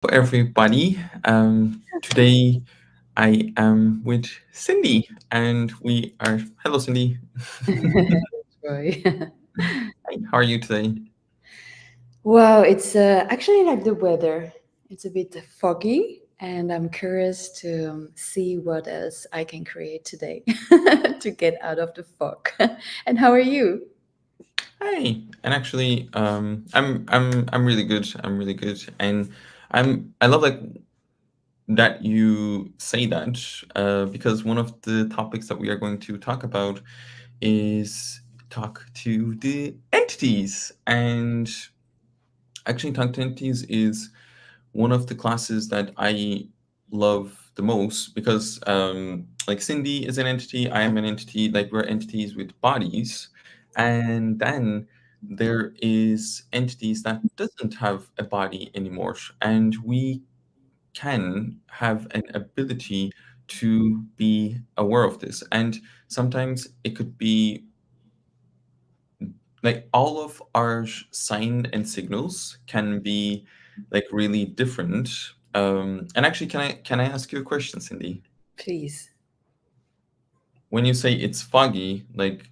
everybody. Today I am with Cindy, and we are. Hello, Cindy. Joy. Hi, how are you today? Wow, it's actually like the weather. It's a bit foggy, and I'm curious to see what else I can create today to get out of the fog. And how are you? Hi, and actually, I'm really good. I'm really good, and I love like that you say that because one of the topics that we are going to talk about is talk to the entities, and actually, talk to entities is one of the classes that I love the most because like Cindy is an entity, I am an entity, like we're entities with bodies. And then there is entities that doesn't have a body anymore. And we can have an ability to be aware of this. And sometimes it could be like all of our sign and signals can be like really different. And actually, can I ask you a question, Cindy? Please. When you say it's foggy, like,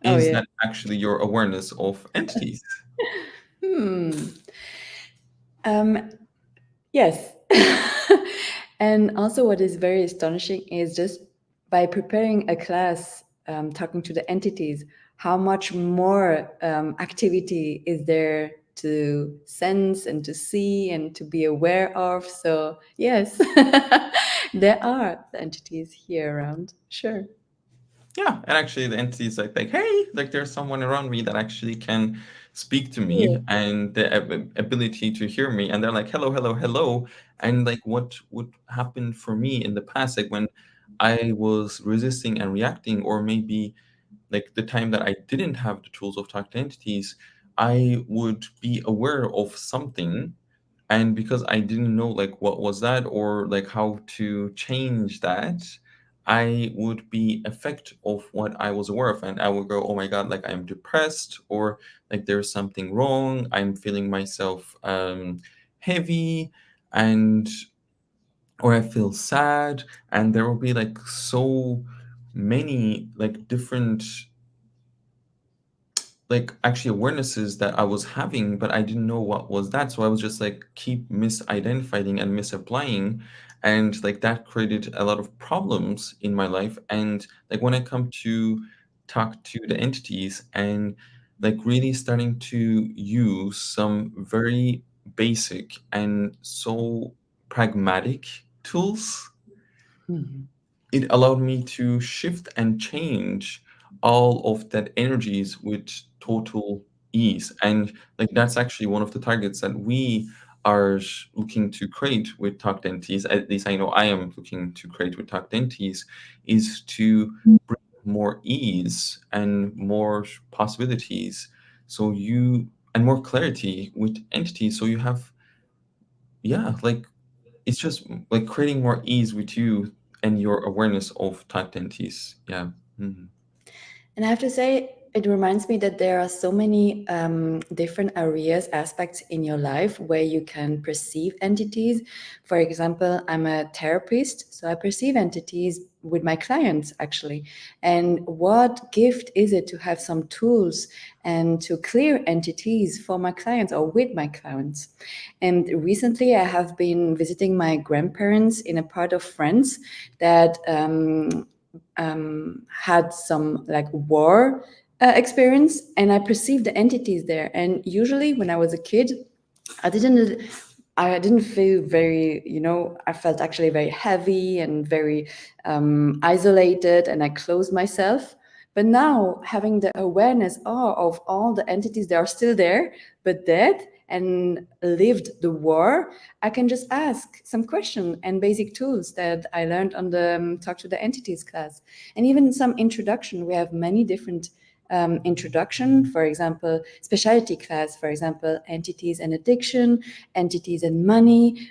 Oh, is yeah. that actually your awareness of entities? Hmm. Um, yes. And also, what is very astonishing is just by preparing a class, talking to the entities, how much more activity is there to sense and to see and to be aware of. So, yes, there are the entities here around. Sure. Yeah, and actually, the entity is like, hey, like there's someone around me that actually can speak to me Yeah. and the ability to hear me, and they're like, hello, hello, hello. And like, what would happen for me in the past, like when I was resisting and reacting, or maybe like the time that I didn't have the tools of talk to entities, I would be aware of something, and because I didn't know like what was that or like how to change that, I would be affect of what I was aware of, and I would go, oh my god, like I'm depressed, or like there's something wrong, I'm feeling myself heavy, and or I feel sad, and there will be like so many like different like actually awarenesses that I was having, but I didn't know what was that. So I was just like keep misidentifying and misapplying. And like that created a lot of problems in my life. And like when I come to talk to the entities and like really starting to use some very basic and so pragmatic tools, Mhm. it allowed me to shift and change all of that energies with total ease. And like that's actually one of the targets that we are looking to create with Talk Dentis, at least I know I am looking to create with Talk Dentis, is to bring more ease and more possibilities, so you and more clarity with entities, so you have, yeah, like it's just like creating more ease with you and your awareness of type entities. Yeah. Mhm. And I have to say, it reminds me that there are so many different areas, aspects in your life where you can perceive entities. For example, I'm a therapist, so I perceive entities with my clients actually. And what gift is it to have some tools and to clear entities for my clients or with my clients? And recently, I have been visiting my grandparents in a part of France that had some like war experience, and I perceived the entities there. And usually, when I was a kid, I didn't. I didn't feel very, I felt actually very heavy and very isolated, and I closed myself. But now, having the awareness of all the entities that are still there, but dead and lived the war, I can just ask some question and basic tools that I learned on the Talk to the Entities class. And even some introduction. We have many different introduction, for example, specialty class, for example, entities and addiction, entities and money,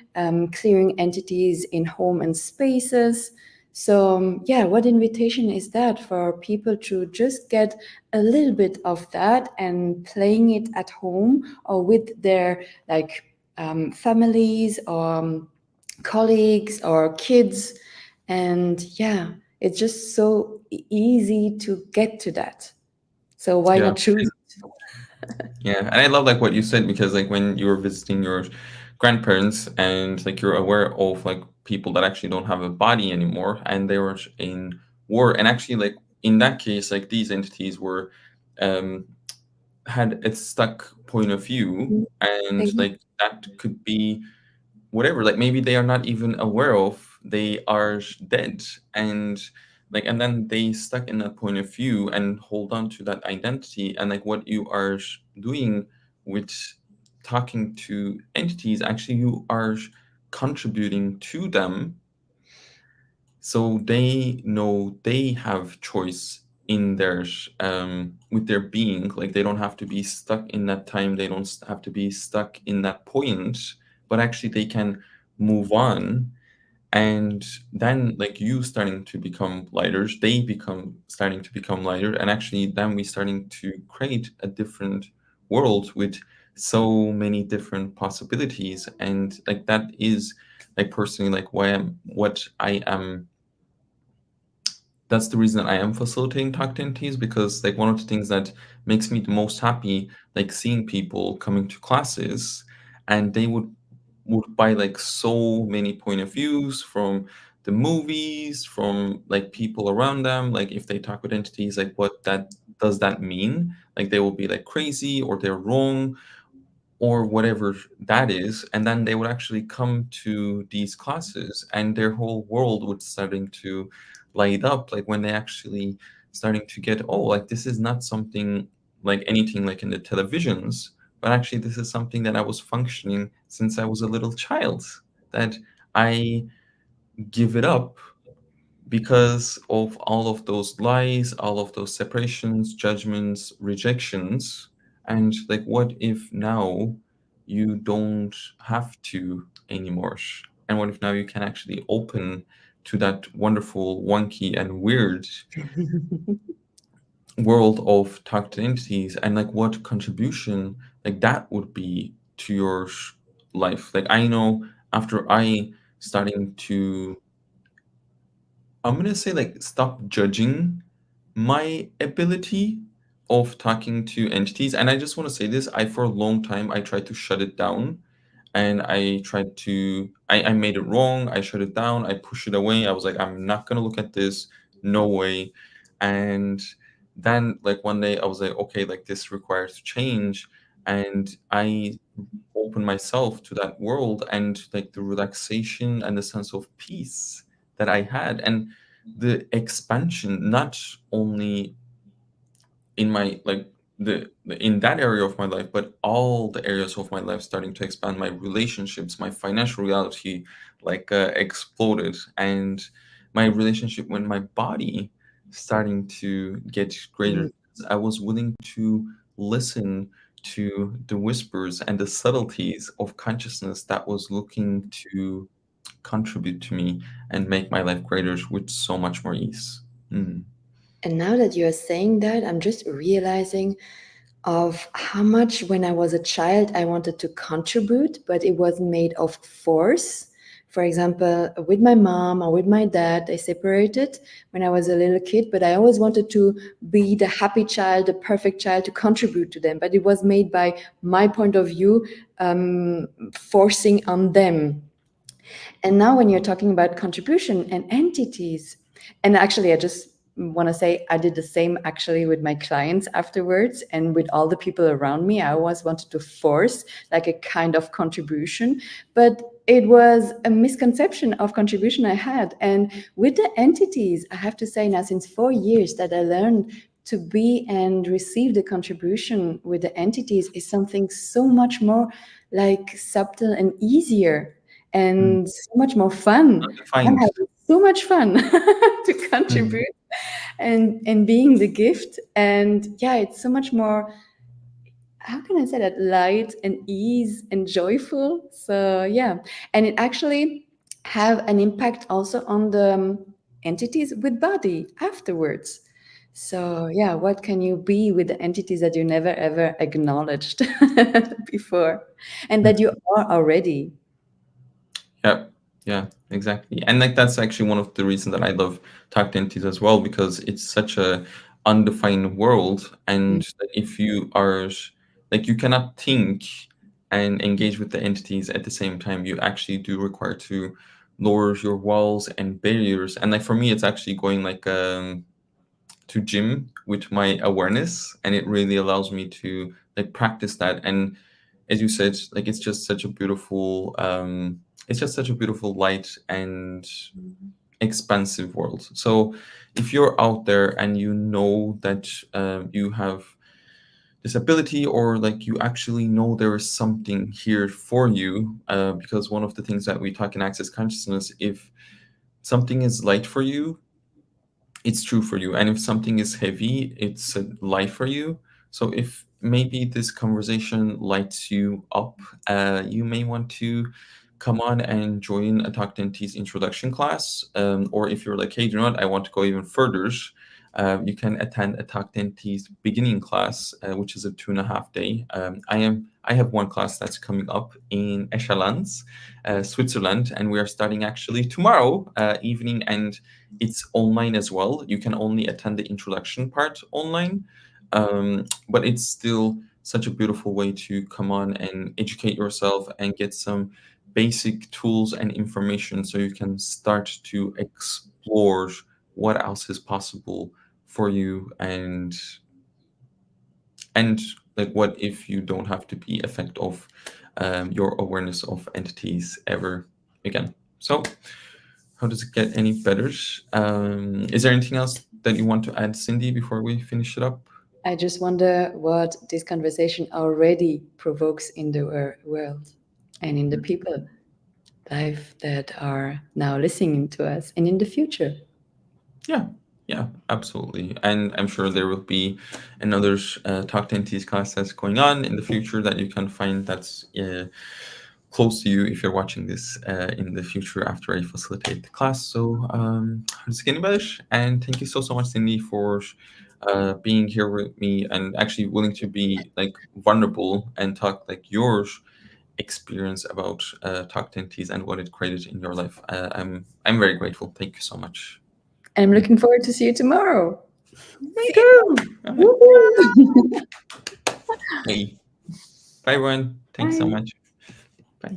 clearing entities in home and spaces. So, yeah, what invitation is that for people to just get a little bit of that and playing it at home or with their like families or colleagues or kids. And yeah, it's just so easy to get to that. So why Yeah. not choose it? Yeah, and I love like what you said, because like when you're visiting your grandparents and like you're aware of like people that actually don't have a body anymore and they were in war, and actually like in that case like these entities were um had a stuck point of view, Mm, and exactly. like that could be whatever, like maybe they are not even aware of they are dead, and like and then they stuck in that point of view and hold on to that identity, and like what you are doing with talking to entities, actually you are contributing to them, so they know they have choice in their with their being, like they don't have to be stuck in that time, they don't have to be stuck in that point, but actually they can move on. And then like you starting to become lighter, they become starting to become lighter, and actually then we starting to create a different world with so many different possibilities. And like that is like personally like why I'm what I am, that's the reason I am facilitating talk to entities, because like one of the things that makes me the most happy, like seeing people coming to classes and they would buy like so many point of views from the movies, from like people around them, like if they talk with entities, like what that does that mean, like they will be like crazy or they're wrong or whatever that is, and then they would actually come to these classes and their whole world would starting to light up, like when they actually starting to get, oh, like this is not something like anything like in the televisions, but actually this is something that I was functioning since I was a little child, that I give it up because of all of those lies, all of those separations, judgments, rejections. And like, what if now you don't have to anymore? And what if now you can actually open to that wonderful, wonky, and weird world of targeted entities, and like what contribution like that would be to your life? Like, I know after I starting to, I'm gonna say like stop judging my ability of talking to entities. And I just want to say this, I for a long time I tried to shut it down, and I tried to I made it wrong, I shut it down, I pushed it away, I was like, I'm not gonna look at this, no way. And then like one day I was like, okay, like this requires change, and I open myself to that world and like the relaxation and the sense of peace that I had, and the expansion, not only in my like in that area of my life, but all the areas of my life starting to expand. My relationships, my financial reality like exploded, and my relationship with my body starting to get greater. I was willing to listen to the whispers and the subtleties of consciousness that was looking to contribute to me and make my life greater with so much more ease. Mm. And now that you're saying that, I'm just realizing of how much when I was a child I wanted to contribute, but it was made of force. For example, with my mom or with my dad, they separated when I was a little kid, but I always wanted to be the happy child, the perfect child, to contribute to them. But it was made by my point of view, forcing on them. And now, when you're talking about contribution and entities, and actually, I just want to say I did the same actually with my clients afterwards and with all the people around me. I always wanted to force like a kind of contribution, but it was a misconception of contribution I had. And with the entities, I have to say now, since 4 years that I learned to be and receive the contribution with the entities is something so much more like subtle and easier Mm. and so much more fun. I'm Defined. having so much fun to Mm. contribute and being the gift. And yeah, it's so much more, how can I say that, light and ease and joyful. So yeah, and it actually have an impact also on the entities with body afterwards. So yeah, what can you be with the entities that you never ever acknowledged before, and that you are already? Yeah, yeah, exactly. And like that's actually one of the reasons that I love talk entities as well, because it's such a undefined world, Mm. and that if you are like you cannot think and engage with the entities at the same time, you actually do require to lower your walls and barriers. And like for me, it's actually going like to gym with my awareness, and it really allows me to like practice that. And as you said, like it's just such a beautiful light and expansive world. So if you're out there and you know that you have this ability, or like you actually know there is something here for you, because one of the things that we talk in Access Consciousness, if something is light for you, it's true for you. And if something is heavy, it's a lie for you. So if maybe this conversation lights you up, you may want to come on and join a Talk Dentists introduction class. Or if you're like, hey, you know what, I want to go even further, you can attend a Talk Dentists beginning class, which is a 2.5 day. I have one class that's coming up in Eschalans, Switzerland, and we are starting actually tomorrow evening, and it's online as well. You can only attend the introduction part online, but it's still such a beautiful way to come on and educate yourself and get some basic tools and information, so you can start to explore what else is possible for you. And like, what if you don't have to be effect of your awareness of entities ever again? So how does it get any better? Is there anything else that you want to add, Cindy, before we finish it up? I just wonder what this conversation already provokes in the world and in the people life that are now listening to us and in the future. Yeah, yeah, absolutely. And I'm sure there will be another Talk to Entities class that's going on in the future that you can find that's close to you if you're watching this in the future after I facilitate the class. So it's getting better. And thank you so much, Cindy, for being here with me and actually willing to be like vulnerable and talk like your experience about Talk Dentists and what it created in your life. I'm very grateful. Thank you so much. And I'm looking forward to see you tomorrow. Me too. I'm like, Woohoo! hey, bye everyone. Thanks so Bye. much. Bye.